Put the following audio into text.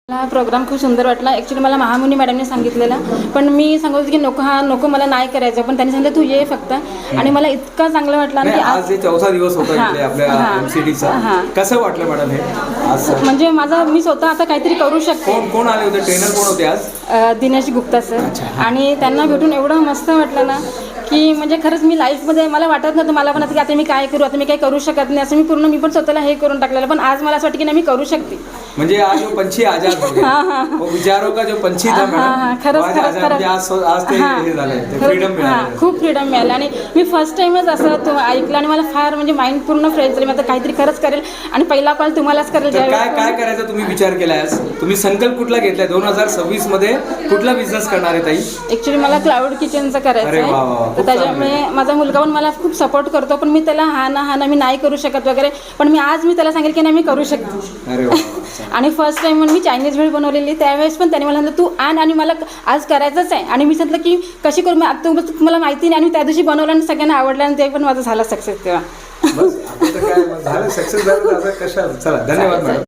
मला प्रोग्राम खूप सुंदर वाटला. ॲक्च्युली मला महामुनी मॅडमने सांगितलेलं, पण मी सांगत होते की नको मला नाही करायचं, पण त्यांनी सांगितलं तू ये फक्त. आणि मला इतका चांगला वाटला की आज हे चौथा दिवस होता आपल्या एमसीडीचा. कसं वाटलं मॅडम हे आज? म्हणजे मी स्वतः आता काहीतरी करू शकते. कोण आले होते, ट्रेनर कोण होते आज? दिनेश गुप्ता सर. आणि त्यांना भेटून एवढं मस्त वाटलं ना की म्हणजे खरंच मी लाईफमध्ये मला वाटत नव्हतं, मला पण की आता मी काय करू, आता मी काही करू शकत नाही असं मी पण स्वतःला हे करून टाकलेलं. पण आज मला असं वाटतं की नाही मी करू शकते. म्हणजे आज जो पंछी आजाद हो गया, वो विचारों का जो पंछी था मॅडम, खरंच आज ते हे झालंय, फ्रीडम मिळाली. खूप फ्रीडम मिळाली. आणि मी फर्स्ट टाइमच असं ऐकलं आणि मला फार म्हणजे माइंड पूर्ण फ्रेश झाली. मी आता काहीतरी खरंच करेल आणि पहिला कॉल तुम्हालाच करेल. काय करायचं तुम्ही विचार केलाय आज? तुम्ही संकल्प कुठला घेतलाय 2026 मध्ये? कुठला बिझनेस करणार आहे ताई? ऍक्च्युली मला क्लाउड किचनचं करायचं आहे. तर त्याच्यामुळे माझा मुलगा पण मला खूप सपोर्ट करतो, पण मी त्याला हा ना मी नाही करू शकत वगैरे, पण मी त्याला सांगेल की नाही मी करू शकते. अरे आणि फर्स्ट टाइम मी चायनीज भेळ बनवलेली, त्यावेळेस पण त्याने मला सांगितलं तू आणि मला आज करायचंच आहे. आणि मी सांगितलं की कशी करू, तुम्हाला माहिती नाही. आणि त्या दिवशी बनवलं आणि सगळ्यांना आवडलं आणि ते पण माझं झालं सक्सेस. तेव्हा बस आता काय झालं, सक्सेस झालं. आता कशा. चला, धन्यवाद मॅडम.